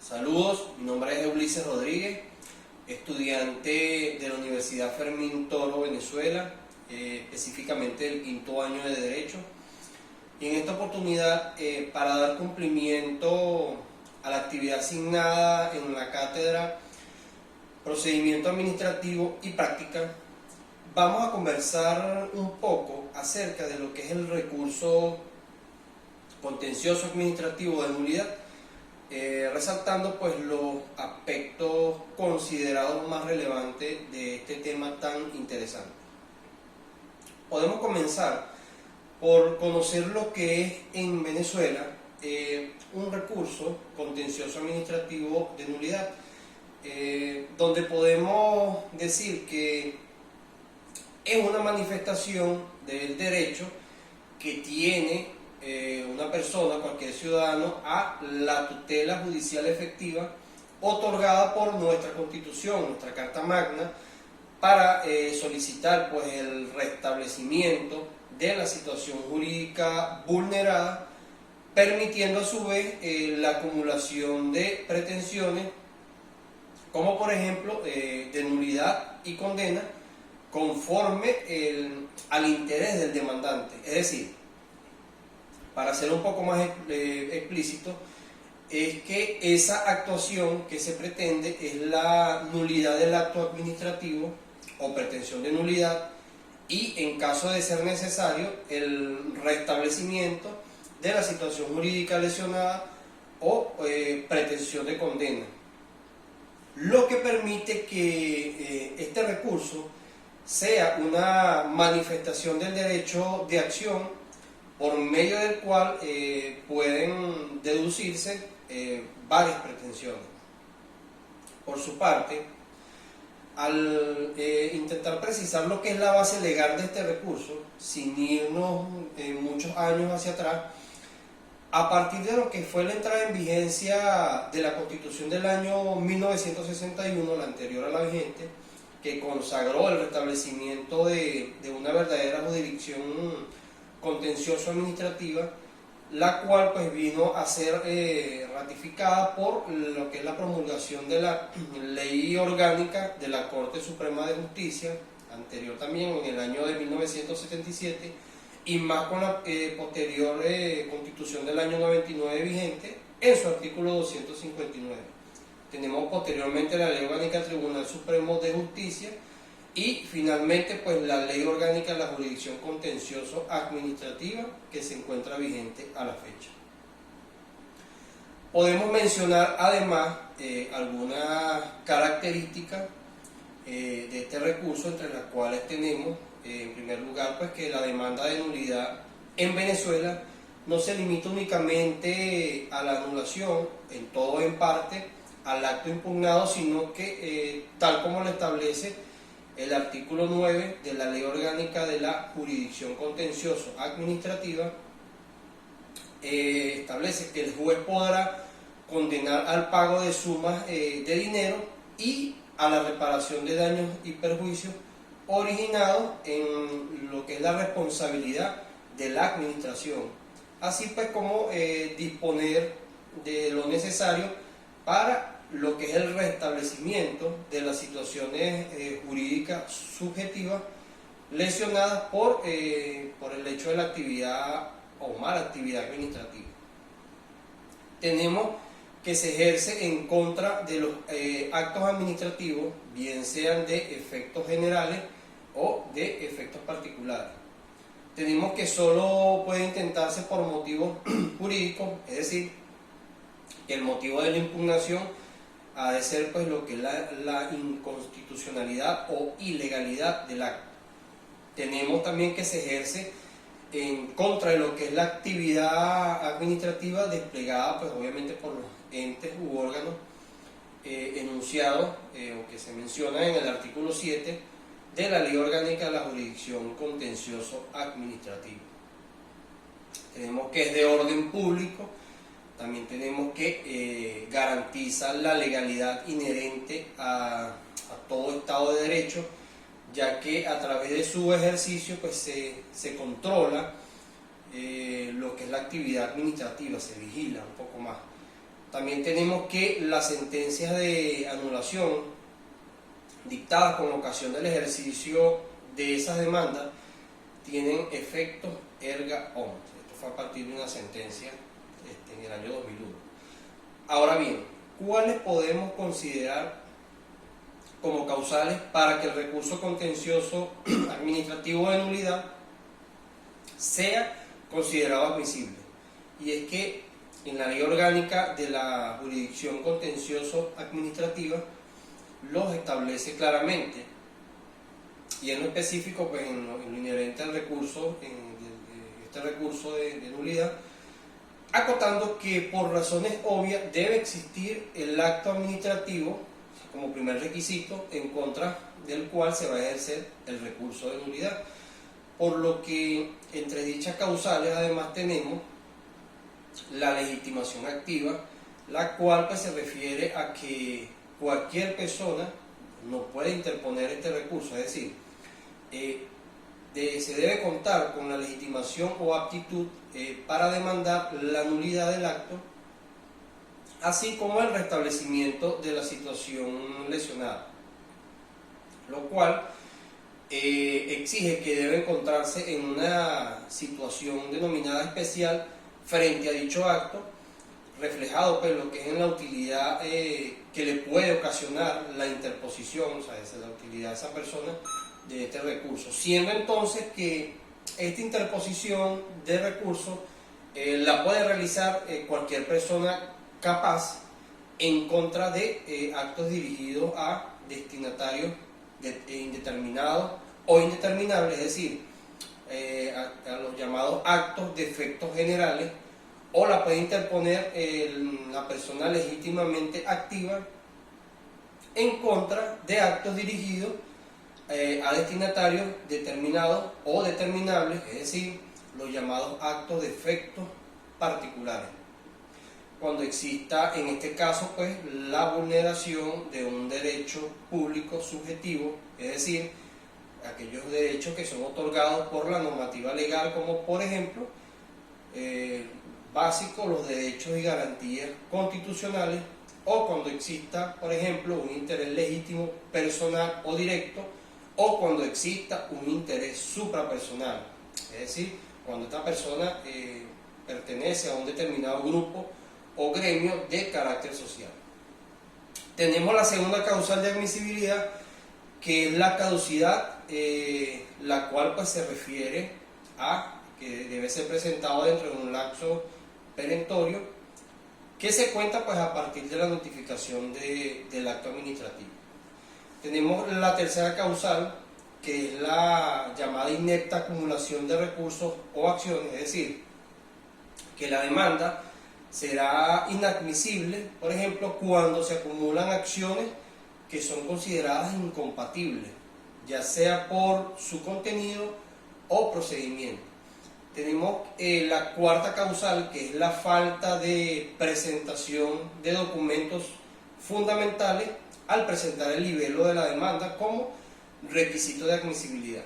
Saludos, mi nombre es Ulises Rodríguez, estudiante de la Universidad Fermín Toro, Venezuela, específicamente del quinto año de Derecho. Y en esta oportunidad, para dar cumplimiento a la actividad asignada en la cátedra Procedimiento Administrativo y Práctica, vamos a conversar un poco acerca de lo que es el recurso contencioso administrativo de nulidad, resaltando pues los aspectos considerados más relevantes de este tema tan interesante. Podemos comenzar por conocer lo que es en Venezuela un recurso contencioso administrativo de nulidad, donde podemos decir que es una manifestación del derecho que tiene una persona, cualquier ciudadano, a la tutela judicial efectiva otorgada por nuestra Constitución, nuestra Carta Magna, para solicitar pues el restablecimiento de la situación jurídica vulnerada, permitiendo a su vez la acumulación de pretensiones, como por ejemplo de nulidad y condena, conforme al interés del demandante. Es decir, para ser un poco más explícito, es que esa actuación que se pretende es la nulidad del acto administrativo o pretensión de nulidad, y en caso de ser necesario el restablecimiento de la situación jurídica lesionada o pretensión de condena, lo que permite que este recurso sea una manifestación del derecho de acción, por medio del cual pueden deducirse varias pretensiones. Por su parte, al intentar precisar lo que es la base legal de este recurso, sin irnos muchos años hacia atrás, a partir de lo que fue la entrada en vigencia de la Constitución del año 1961, la anterior a la vigente, que consagró el restablecimiento de una verdadera jurisdicción contencioso administrativa, la cual pues vino a ser ratificada por lo que es la promulgación de la Ley Orgánica de la Corte Suprema de Justicia, anterior también en el año de 1977, y más con la posterior Constitución del año 99 vigente en su artículo 259. Tenemos posteriormente la Ley Orgánica del Tribunal Supremo de Justicia, y finalmente pues la Ley Orgánica de la Jurisdicción Contencioso Administrativa, que se encuentra vigente a la fecha. Podemos mencionar además algunas características de este recurso, entre las cuales tenemos en primer lugar pues que la demanda de nulidad en Venezuela no se limita únicamente a la anulación en todo o en parte al acto impugnado, sino que tal como lo establece el artículo 9 de la Ley Orgánica de la Jurisdicción Contencioso Administrativa, establece que el juez podrá condenar al pago de sumas de dinero y a la reparación de daños y perjuicios originados en lo que es la responsabilidad de la administración, así pues como disponer de lo necesario para lo que es el restablecimiento de las situaciones jurídicas subjetivas lesionadas por el hecho de la actividad o mala actividad administrativa. Tenemos que se ejerce en contra de los actos administrativos, bien sean de efectos generales o de efectos particulares. Tenemos que solo puede intentarse por motivos jurídicos, es decir, que el motivo de la impugnación ha de ser pues lo que es la inconstitucionalidad o ilegalidad del acto. Tenemos también que se ejerce en contra de lo que es la actividad administrativa desplegada pues obviamente por los entes u órganos enunciados o que se menciona en el artículo 7 de la Ley Orgánica de la Jurisdicción Contencioso Administrativa. Tenemos que es de orden público. También tenemos que garantiza la legalidad inherente a todo Estado de Derecho, ya que a través de su ejercicio pues, se controla lo que es la actividad administrativa, se vigila un poco más. También tenemos que las sentencias de anulación dictadas con ocasión del ejercicio de esas demandas tienen efecto erga omnes. Esto fue a partir de una sentencia en el año 2001. Ahora bien, ¿cuáles podemos considerar como causales para que el recurso contencioso administrativo de nulidad sea considerado admisible? Y es que en la ley orgánica de la jurisdicción contencioso administrativa los establece claramente, y en lo específico pues en lo inherente al recurso, este recurso de nulidad, acotando que por razones obvias debe existir el acto administrativo como primer requisito en contra del cual se va a ejercer el recurso de nulidad, por lo que entre dichas causales además tenemos la legitimación activa, la cual pues se refiere a que cualquier persona no puede interponer este recurso, es decir, se debe contar con la legitimación o aptitud para demandar la nulidad del acto, así como el restablecimiento de la situación lesionada, lo cual exige que debe encontrarse en una situación denominada especial frente a dicho acto, reflejado pues lo que es en la utilidad que le puede ocasionar la interposición, o sea, esa es la utilidad de esa persona de este recurso, siendo entonces que esta interposición de recurso la puede realizar cualquier persona capaz en contra de actos dirigidos a destinatarios indeterminados o indeterminables, es decir, a los llamados actos de efectos generales, o la puede interponer la persona legítimamente activa en contra de actos dirigidos a destinatarios determinados o determinables, es decir, los llamados actos de efectos particulares. Cuando exista en este caso pues la vulneración de un derecho público subjetivo, es decir, aquellos derechos que son otorgados por la normativa legal, como por ejemplo básicos, los derechos y garantías constitucionales, o cuando exista por ejemplo un interés legítimo personal o directo, o cuando exista un interés suprapersonal, es decir, cuando esta persona pertenece a un determinado grupo o gremio de carácter social. Tenemos la segunda causal de admisibilidad, que es la caducidad, la cual pues se refiere a que debe ser presentado dentro de un lapso perentorio que se cuenta pues a partir de la notificación del acto administrativo. Tenemos la tercera causal, que es la llamada inepta acumulación de recursos o acciones, es decir, que la demanda será inadmisible, por ejemplo, cuando se acumulan acciones que son consideradas incompatibles, ya sea por su contenido o procedimiento. Tenemos la cuarta causal, que es la falta de presentación de documentos fundamentales al presentar el libelo de la demanda como requisito de admisibilidad.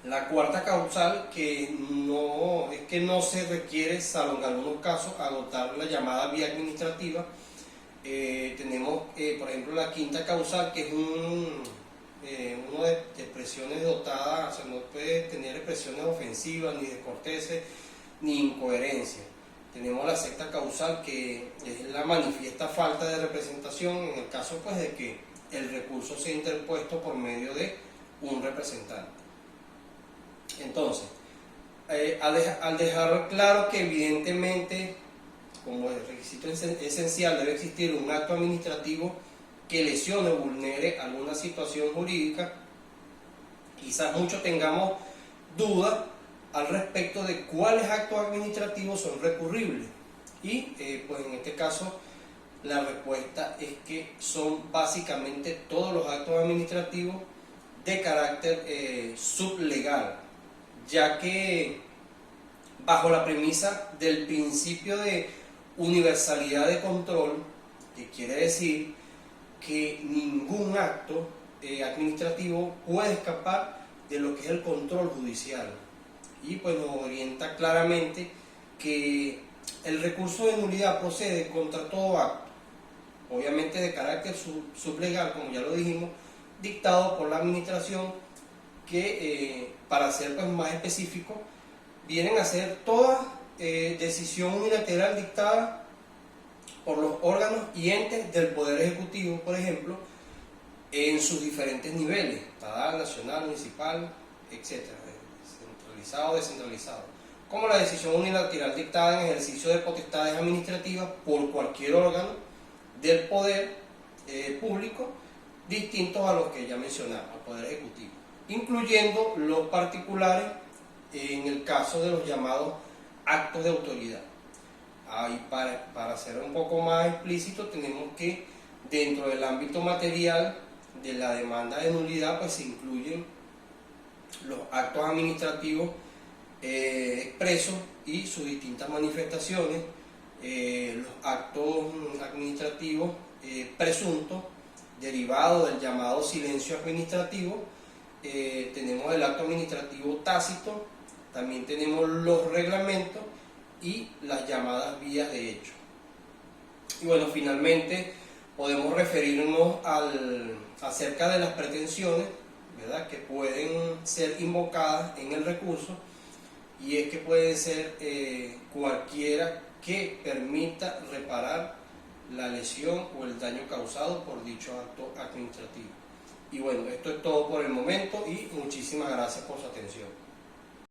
La cuarta causal, que no se requiere, salvo en algunos casos, agotar la llamada vía administrativa. Tenemos, por ejemplo, la quinta causal, que es uno de expresiones dotadas, o sea, no puede tener expresiones ofensivas, ni descorteses, ni incoherencia. Tenemos la sexta causal, que es la manifiesta falta de representación en el caso pues de que el recurso sea interpuesto por medio de un representante. Entonces, al dejar claro que evidentemente como requisito esencial debe existir un acto administrativo que lesione o vulnere alguna situación jurídica, quizás muchos tengamos dudas al respecto de cuáles actos administrativos son recurribles, y pues en este caso la respuesta es que son básicamente todos los actos administrativos de carácter sublegal, ya que bajo la premisa del principio de universalidad de control, que quiere decir que ningún acto administrativo puede escapar de lo que es el control judicial, y pues nos orienta claramente que El recurso de nulidad procede contra todo acto, obviamente de carácter sublegal, como ya lo dijimos, dictado por la administración, que para ser pues más específico, vienen a ser toda decisión unilateral dictada por los órganos y entes del Poder Ejecutivo, por ejemplo, en sus diferentes niveles, estatal, nacional, municipal, etc., centralizado, descentralizado, como la decisión unilateral dictada en ejercicio de potestades administrativas por cualquier órgano del poder público, distintos a los que ya mencionaba, al Poder Ejecutivo, incluyendo los particulares en el caso de los llamados actos de autoridad. Ahí para ser un poco más explícito, tenemos que dentro del ámbito material de la demanda de nulidad pues se incluyen los actos administrativos expresos y sus distintas manifestaciones, los actos administrativos presuntos derivados del llamado silencio administrativo, tenemos el acto administrativo tácito, también tenemos los reglamentos y las llamadas vías de hecho. Y bueno, finalmente podemos referirnos acerca de las pretensiones, ¿verdad?, que pueden ser invocadas en el recurso, y es que pueden ser cualquiera que permita reparar la lesión o el daño causado por dicho acto administrativo. Y bueno, esto es todo por el momento y muchísimas gracias por su atención.